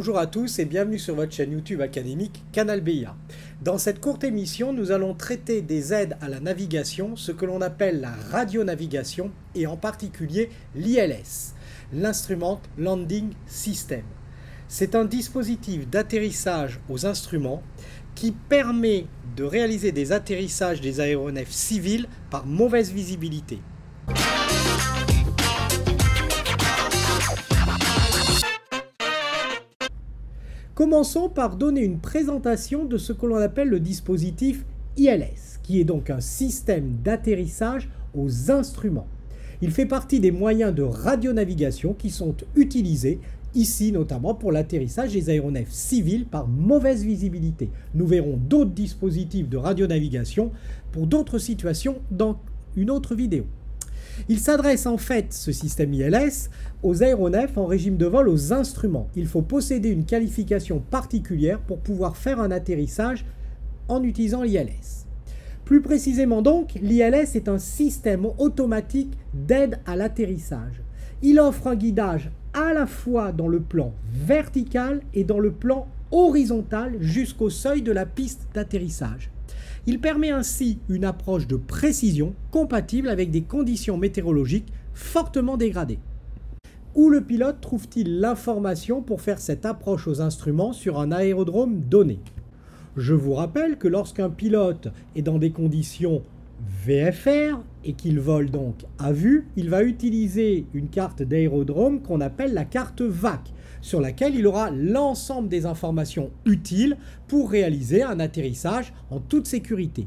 Bonjour à tous et bienvenue sur votre chaîne YouTube académique Canal BIA. Dans cette courte émission, nous allons traiter des aides à la navigation, ce que l'on appelle la radionavigation et en particulier l'ILS, l'Instrument Landing System. C'est un dispositif d'atterrissage aux instruments qui permet de réaliser des atterrissages des aéronefs civils par mauvaise visibilité. Commençons par donner une présentation de ce que l'on appelle le dispositif ILS, qui est donc un système d'atterrissage aux instruments. Il fait partie des moyens de radionavigation qui sont utilisés ici notamment pour l'atterrissage des aéronefs civils par mauvaise visibilité. Nous verrons d'autres dispositifs de radionavigation pour d'autres situations dans une autre vidéo. Il s'adresse en fait, ce système ILS, aux aéronefs en régime de vol aux instruments. Il faut posséder une qualification particulière pour pouvoir faire un atterrissage en utilisant l'ILS. Plus précisément donc, l'ILS est un système automatique d'aide à l'atterrissage. Il offre un guidage à la fois dans le plan vertical et dans le plan horizontal jusqu'au seuil de la piste d'atterrissage. Il permet ainsi une approche de précision compatible avec des conditions météorologiques fortement dégradées. Où le pilote trouve-t-il l'information pour faire cette approche aux instruments sur un aérodrome donné? Je vous rappelle que lorsqu'un pilote est dans des conditions VFR et qu'il vole donc à vue, il va utiliser une carte d'aérodrome qu'on appelle la carte VAC, sur laquelle il aura l'ensemble des informations utiles pour réaliser un atterrissage en toute sécurité.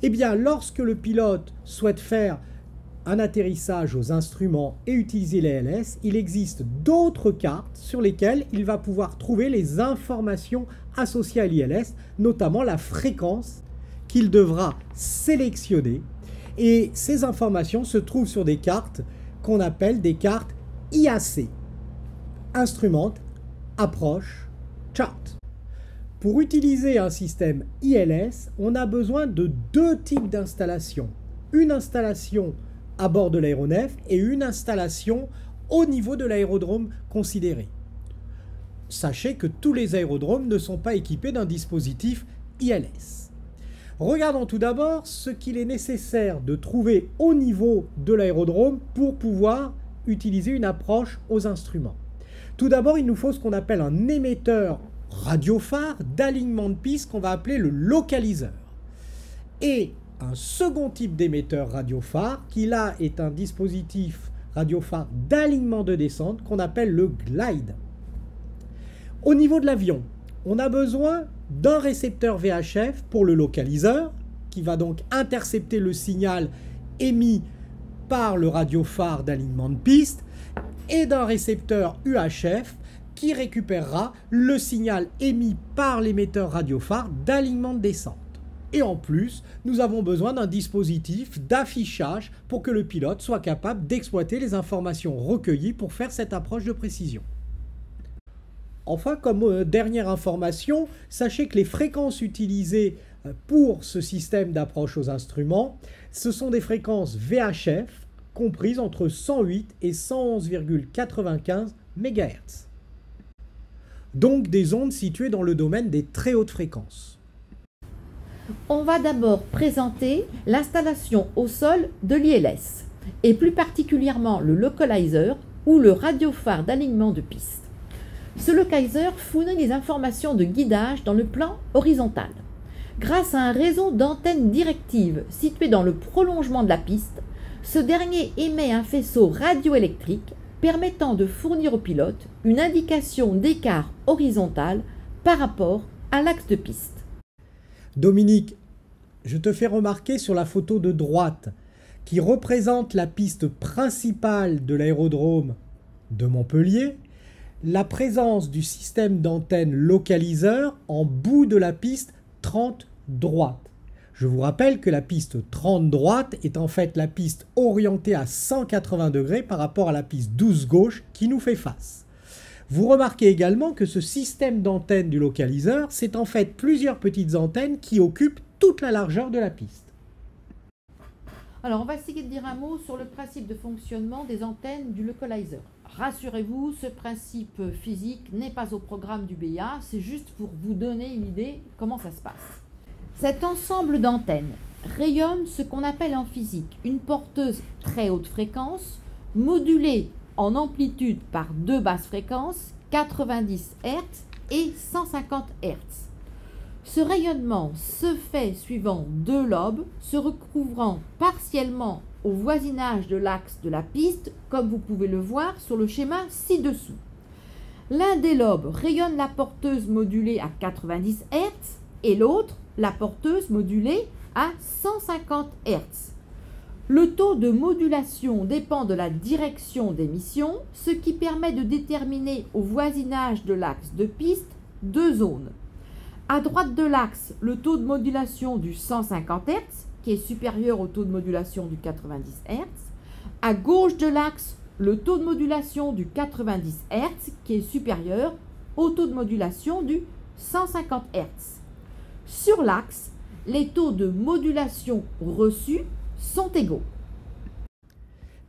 Eh bien, lorsque le pilote souhaite faire un atterrissage aux instruments et utiliser l'ILS, il existe d'autres cartes sur lesquelles il va pouvoir trouver les informations associées à l'ILS, notamment la fréquence qu'il devra sélectionner. Et ces informations se trouvent sur des cartes qu'on appelle des cartes IAC. Instrument, Approach, Chart. Pour utiliser un système ILS, on a besoin de deux types d'installations. Une installation à bord de l'aéronef et une installation au niveau de l'aérodrome considéré. Sachez que tous les aérodromes ne sont pas équipés d'un dispositif ILS. Regardons tout d'abord ce qu'il est nécessaire de trouver au niveau de l'aérodrome pour pouvoir utiliser une approche aux instruments. Tout d'abord, il nous faut ce qu'on appelle un émetteur radiophare d'alignement de piste qu'on va appeler le localiseur. Et un second type d'émetteur radiophare qui là est un dispositif radiophare d'alignement de descente qu'on appelle le glide. Au niveau de l'avion, on a besoin d'un récepteur VHF pour le localiseur qui va donc intercepter le signal émis par le radiophare d'alignement de piste et d'un récepteur UHF qui récupérera le signal émis par l'émetteur radiophare d'alignement de descente. Et en plus, nous avons besoin d'un dispositif d'affichage pour que le pilote soit capable d'exploiter les informations recueillies pour faire cette approche de précision. Enfin, comme dernière information, sachez que les fréquences utilisées pour ce système d'approche aux instruments, ce sont des fréquences VHF comprises entre 108 et 111,95 MHz. Donc des ondes situées dans le domaine des très hautes fréquences. On va d'abord présenter l'installation au sol de l'ILS, et plus particulièrement le localizer ou le radiophare d'alignement de piste. Ce localizer fournit des informations de guidage dans le plan horizontal. Grâce à un réseau d'antennes directives situé dans le prolongement de la piste, ce dernier émet un faisceau radioélectrique permettant de fournir au pilote une indication d'écart horizontal par rapport à l'axe de piste. Dominique, je te fais remarquer sur la photo de droite qui représente la piste principale de l'aérodrome de Montpellier, la présence du système d'antenne localiseur en bout de la piste 30 droite. Je vous rappelle que la piste 30 droite est en fait la piste orientée à 180 degrés par rapport à la piste 12 gauche qui nous fait face. Vous remarquez également que ce système d'antenne du localiseur, c'est en fait plusieurs petites antennes qui occupent toute la largeur de la piste. Alors, on va essayer de dire un mot sur le principe de fonctionnement des antennes du localizer. Rassurez-vous, ce principe physique n'est pas au programme du BIA, c'est juste pour vous donner une idée comment ça se passe. Cet ensemble d'antennes rayonne ce qu'on appelle en physique une porteuse très haute fréquence, modulée en amplitude par deux basses fréquences, 90 Hz et 150 Hz. Ce rayonnement se fait suivant deux lobes se recouvrant partiellement au voisinage de l'axe de la piste, comme vous pouvez le voir sur le schéma ci-dessous. L'un des lobes rayonne la porteuse modulée à 90 Hz et l'autre la porteuse modulée à 150 Hz. Le taux de modulation dépend de la direction d'émission, ce qui permet de déterminer au voisinage de l'axe de piste deux zones. À droite de l'axe, le taux de modulation du 150 Hz, qui est supérieur au taux de modulation du 90 Hz. À gauche de l'axe, le taux de modulation du 90 Hz, qui est supérieur au taux de modulation du 150 Hz. Sur l'axe, les taux de modulation reçus sont égaux.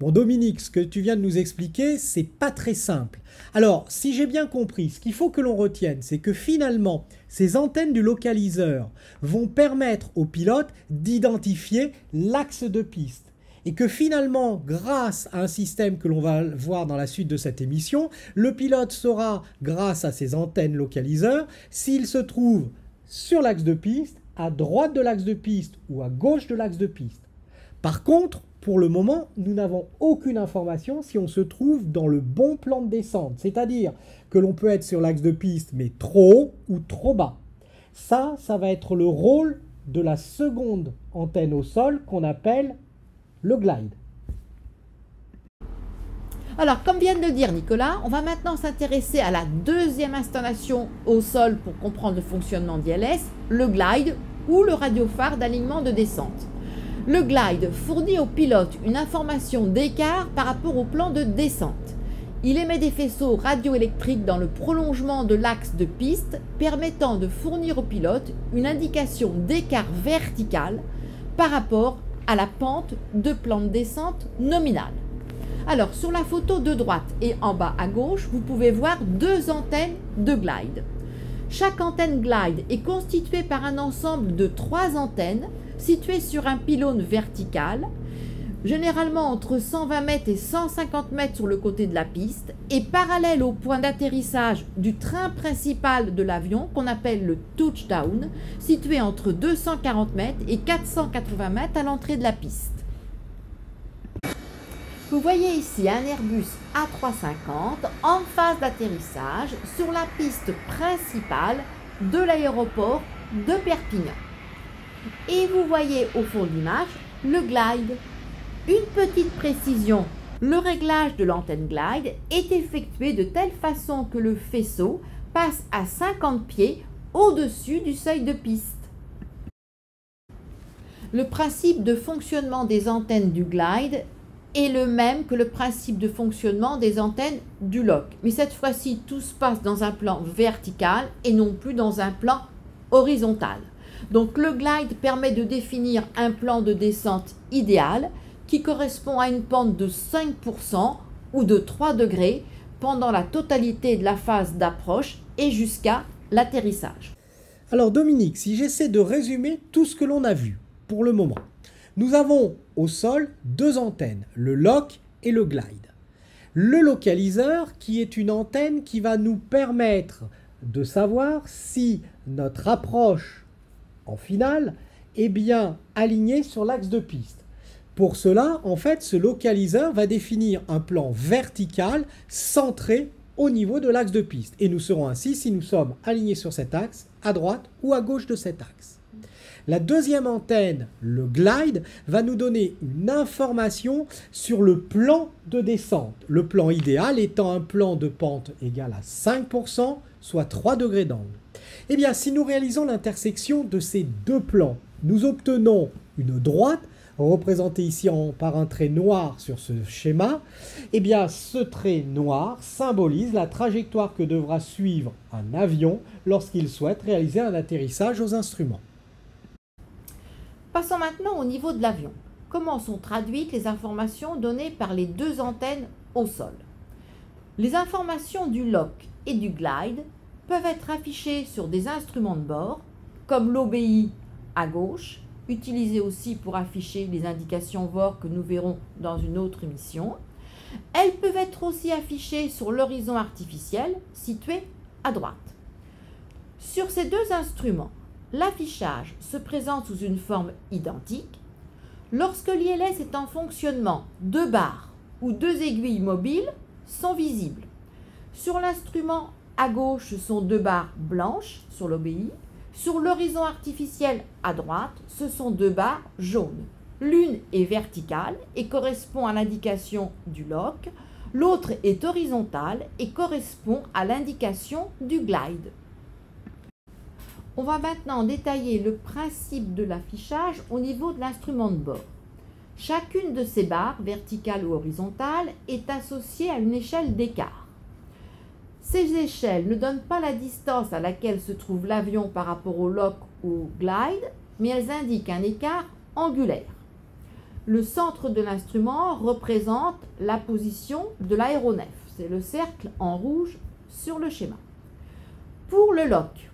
Bon Dominique, ce que tu viens de nous expliquer, c'est pas très simple. Alors, si j'ai bien compris, ce qu'il faut que l'on retienne, c'est que finalement, ces antennes du localiseur vont permettre au pilote d'identifier l'axe de piste. Et que finalement, grâce à un système que l'on va voir dans la suite de cette émission, le pilote saura, grâce à ces antennes localiseurs, s'il se trouve sur l'axe de piste, à droite de l'axe de piste ou à gauche de l'axe de piste. Par contre, pour le moment, nous n'avons aucune information si on se trouve dans le bon plan de descente. C'est-à-dire que l'on peut être sur l'axe de piste, mais trop haut ou trop bas. Ça va être le rôle de la seconde antenne au sol qu'on appelle le glide. Alors, comme vient de le dire Nicolas, on va maintenant s'intéresser à la deuxième installation au sol pour comprendre le fonctionnement d'ILS, le glide ou le radiophare d'alignement de descente. Le glide fournit au pilote une information d'écart par rapport au plan de descente. Il émet des faisceaux radioélectriques dans le prolongement de l'axe de piste, permettant de fournir au pilote une indication d'écart vertical par rapport à la pente de plan de descente nominale. Alors, sur la photo de droite et en bas à gauche, vous pouvez voir deux antennes de glide. Chaque antenne glide est constituée par un ensemble de trois antennes situées sur un pylône vertical, généralement entre 120 mètres et 150 mètres sur le côté de la piste, et parallèle au point d'atterrissage du train principal de l'avion, qu'on appelle le touchdown, situé entre 240 mètres et 480 mètres à l'entrée de la piste. Vous voyez ici un Airbus A350 en phase d'atterrissage sur la piste principale de l'aéroport de Perpignan. Et vous voyez au fond de l'image le glide. Une petite précision, le réglage de l'antenne glide est effectué de telle façon que le faisceau passe à 50 pieds au-dessus du seuil de piste. Le principe de fonctionnement des antennes du glide est le même que le principe de fonctionnement des antennes du LOC. Mais cette fois-ci, tout se passe dans un plan vertical et non plus dans un plan horizontal. Donc le glide permet de définir un plan de descente idéal qui correspond à une pente de 5% ou de 3 degrés pendant la totalité de la phase d'approche et jusqu'à l'atterrissage. Alors Dominique, si j'essaie de résumer tout ce que l'on a vu pour le moment. Nous avons au sol deux antennes, le LOC et le glide. Le localiseur qui est une antenne qui va nous permettre de savoir si notre approche en finale est bien alignée sur l'axe de piste. Pour cela, en fait, ce localiseur va définir un plan vertical centré au niveau de l'axe de piste. Et nous saurons ainsi si nous sommes alignés sur cet axe, à droite ou à gauche de cet axe. La deuxième antenne, le glide, va nous donner une information sur le plan de descente. Le plan idéal étant un plan de pente égal à 5%, soit 3 degrés d'angle. Eh bien, si nous réalisons l'intersection de ces deux plans, nous obtenons une droite, représentée ici par un trait noir sur ce schéma. Eh bien, ce trait noir symbolise la trajectoire que devra suivre un avion lorsqu'il souhaite réaliser un atterrissage aux instruments. Passons maintenant au niveau de l'avion. comment sont traduites les informations données par les deux antennes au sol. Les informations du lock et du glide peuvent être affichées sur des instruments de bord, comme l'OBI à gauche, utilisé aussi pour afficher les indications VOR que nous verrons dans une autre émission. Elles peuvent être aussi affichées sur l'horizon artificiel, situé à droite. Sur ces deux instruments, l'affichage se présente sous une forme identique. Lorsque l'ILS est en fonctionnement, deux barres ou deux aiguilles mobiles sont visibles. Sur l'instrument à gauche, ce sont deux barres blanches sur l'OBI. Sur l'horizon artificiel à droite, ce sont deux barres jaunes. L'une est verticale et correspond à l'indication du lock. L'autre est horizontale et correspond à l'indication du glide. On va maintenant détailler le principe de l'affichage au niveau de l'instrument de bord. Chacune de ces barres, verticales ou horizontales, est associée à une échelle d'écart. Ces échelles ne donnent pas la distance à laquelle se trouve l'avion par rapport au lock ou au glide, mais elles indiquent un écart angulaire. Le centre de l'instrument représente la position de l'aéronef. C'est le cercle en rouge sur le schéma. Pour le lock,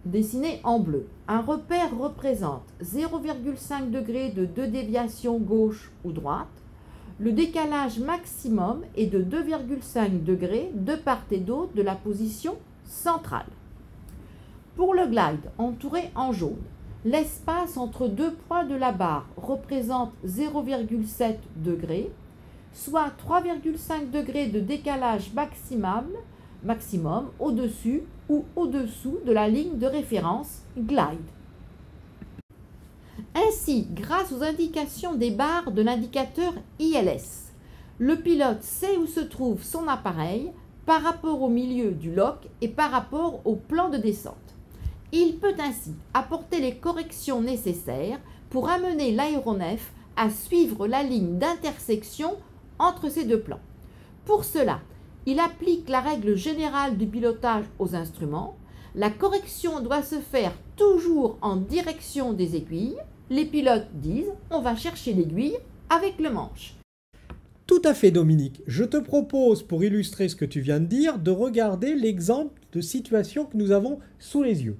dessiné en bleu, un repère représente 0,5 degré de déviation gauche ou droite. Le décalage maximum est de 2,5 degrés de part et d'autre de la position centrale. Pour le glide, entouré en jaune, l'espace entre deux points de la barre représente 0,7 degrés, soit 3,5 degrés de décalage maximum au-dessus ou au-dessous de la ligne de référence glide. Ainsi, grâce aux indications des barres de l'indicateur ILS, le pilote sait où se trouve son appareil par rapport au milieu du lock et par rapport au plan de descente. Il peut ainsi apporter les corrections nécessaires pour amener l'aéronef à suivre la ligne d'intersection entre ces deux plans. Pour cela, il applique la règle générale du pilotage aux instruments. La correction doit se faire toujours en direction des aiguilles. Les pilotes disent « on va chercher l'aiguille avec le manche ». Tout à fait, Dominique. Je te propose, pour illustrer ce que tu viens de dire, de regarder l'exemple de situation que nous avons sous les yeux.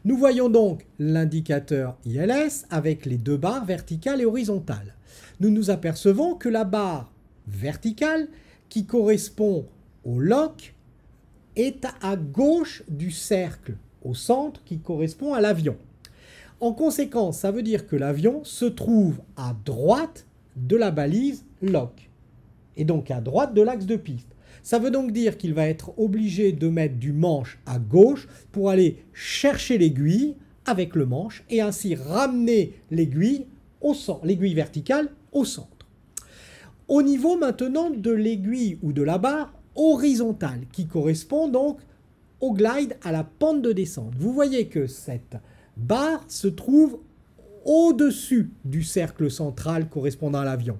Nous voyons donc l'indicateur ILS avec les deux barres verticales et horizontales. Nous nous apercevons que la barre verticale, qui correspond au lock, est à gauche du cercle, au centre, qui correspond à l'avion. En conséquence, ça veut dire que l'avion se trouve à droite de la balise lock, et donc à droite de l'axe de piste. Ça veut donc dire qu'il va être obligé de mettre du manche à gauche pour aller chercher l'aiguille avec le manche et ainsi ramener l'aiguille verticale au centre. Au niveau maintenant de l'aiguille ou de la barre horizontale qui correspond donc au glide, à la pente de descente. Vous voyez que cette barre se trouve au-dessus du cercle central correspondant à l'avion.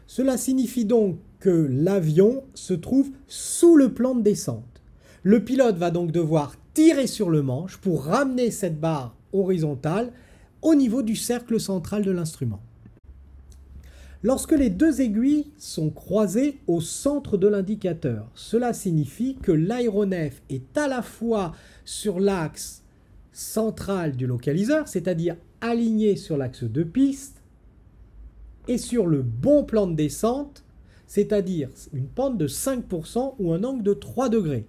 Cela signifie donc que l'avion se trouve sous le plan de descente. Le pilote va donc devoir tirer sur le manche pour ramener cette barre horizontale au niveau du cercle central de l'instrument. Lorsque les deux aiguilles sont croisées au centre de l'indicateur, cela signifie que l'aéronef est à la fois sur l'axe central du localiseur, c'est-à-dire aligné sur l'axe de piste, et sur le bon plan de descente, c'est-à-dire une pente de 5% ou un angle de 3 degrés.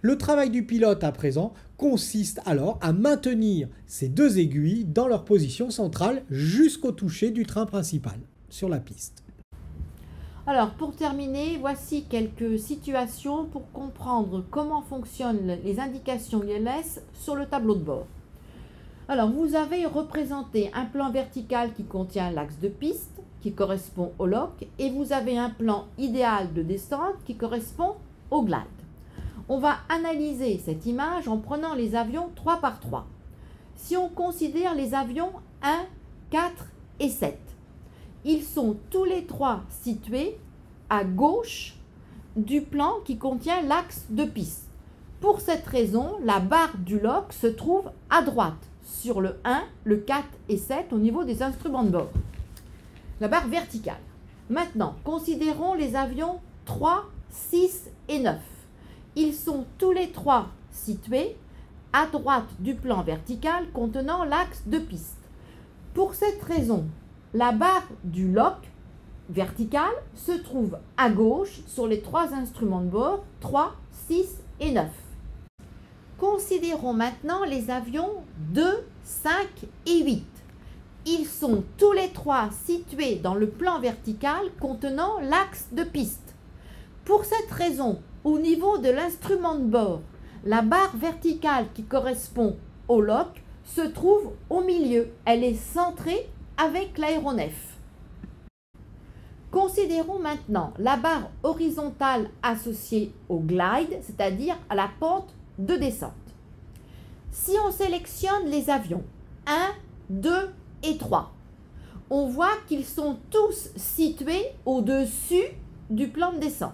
Le travail du pilote à présent consiste alors à maintenir ces deux aiguilles dans leur position centrale jusqu'au toucher du train principal sur la piste. Alors pour terminer, voici quelques situations pour comprendre comment fonctionnent les indications ILS sur le tableau de bord. Alors vous avez représenté un plan vertical qui contient l'axe de piste, qui correspond au lock, et vous avez un plan idéal de descente qui correspond au glide. On va analyser cette image en prenant les avions 3 par 3. Si on considère les avions 1, 4 et 7, ils sont tous les trois situés à gauche du plan qui contient l'axe de piste. Pour cette raison, la barre du lock se trouve à droite sur le 1, le 4 et 7 au niveau des instruments de bord. la barre verticale. Maintenant, considérons les avions 3, 6 et 9. Ils sont tous les trois situés à droite du plan vertical contenant l'axe de piste. Pour cette raison, la barre du lock vertical se trouve à gauche sur les trois instruments de bord 3, 6 et 9. Considérons maintenant les avions 2, 5 et 8. Ils sont tous les trois situés dans le plan vertical contenant l'axe de piste. Pour cette raison, au niveau de l'instrument de bord, la barre verticale qui correspond au lock se trouve au milieu. Elle est centrée avec l'aéronef. Considérons maintenant la barre horizontale associée au glide, c'est-à-dire à la pente de descente. Si on sélectionne les avions 1, 2 et 3, on voit qu'ils sont tous situés au-dessus du plan de descente.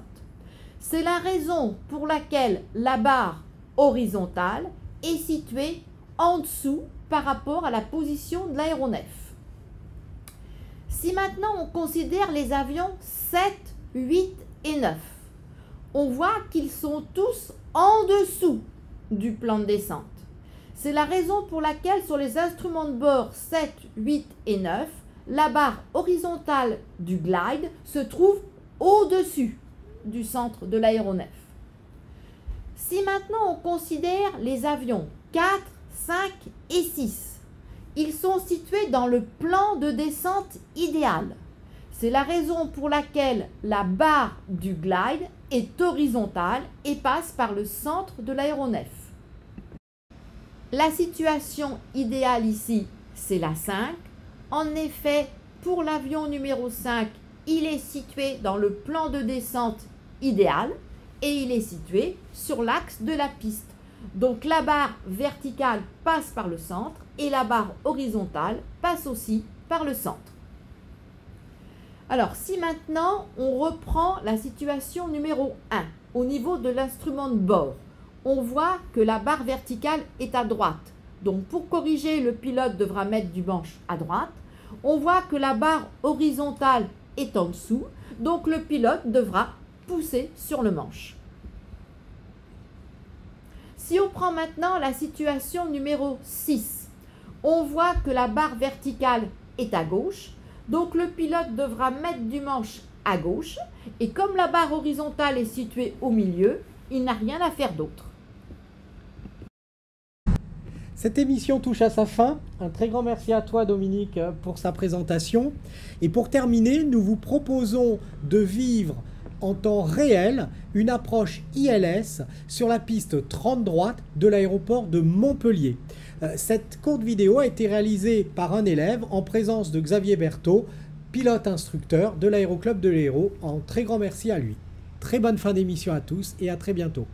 C'est la raison pour laquelle la barre horizontale est située en dessous par rapport à la position de l'aéronef. Si maintenant on considère les avions 7, 8 et 9, on voit qu'ils sont tous en dessous du plan de descente. C'est la raison pour laquelle sur les instruments de bord 7, 8 et 9, la barre horizontale du glide se trouve au-dessus du centre de l'aéronef. Si maintenant on considère les avions 4, 5 et 6, ils sont situés dans le plan de descente idéal. C'est la raison pour laquelle la barre du glide est horizontale et passe par le centre de l'aéronef. La situation idéale ici, c'est la 5. En effet, pour l'avion numéro 5, il est situé dans le plan de descente idéal et il est situé sur l'axe de la piste. Donc la barre verticale passe par le centre et la barre horizontale passe aussi par le centre. Alors si maintenant on reprend la situation numéro 1 au niveau de l'instrument de bord, on voit que la barre verticale est à droite. Donc pour corriger, le pilote devra mettre du manche à droite. On voit que la barre horizontale est en dessous, donc le pilote devra pousser sur le manche. Si on prend maintenant la situation numéro 6, on voit que la barre verticale est à gauche, donc le pilote devra mettre du manche à gauche, et comme la barre horizontale est située au milieu, il n'a rien à faire d'autre. Cette émission touche à sa fin. Un très grand merci à toi, Dominique, pour sa présentation. Et pour terminer, nous vous proposons de vivre en temps réel une approche ILS sur la piste 30 droite de l'aéroport de Montpellier. Cette courte vidéo a été réalisée par un élève en présence de Xavier Berthaud, pilote instructeur de l'Aéroclub de l'Hérault. Un très grand merci à lui. Très bonne fin d'émission à tous et à très bientôt.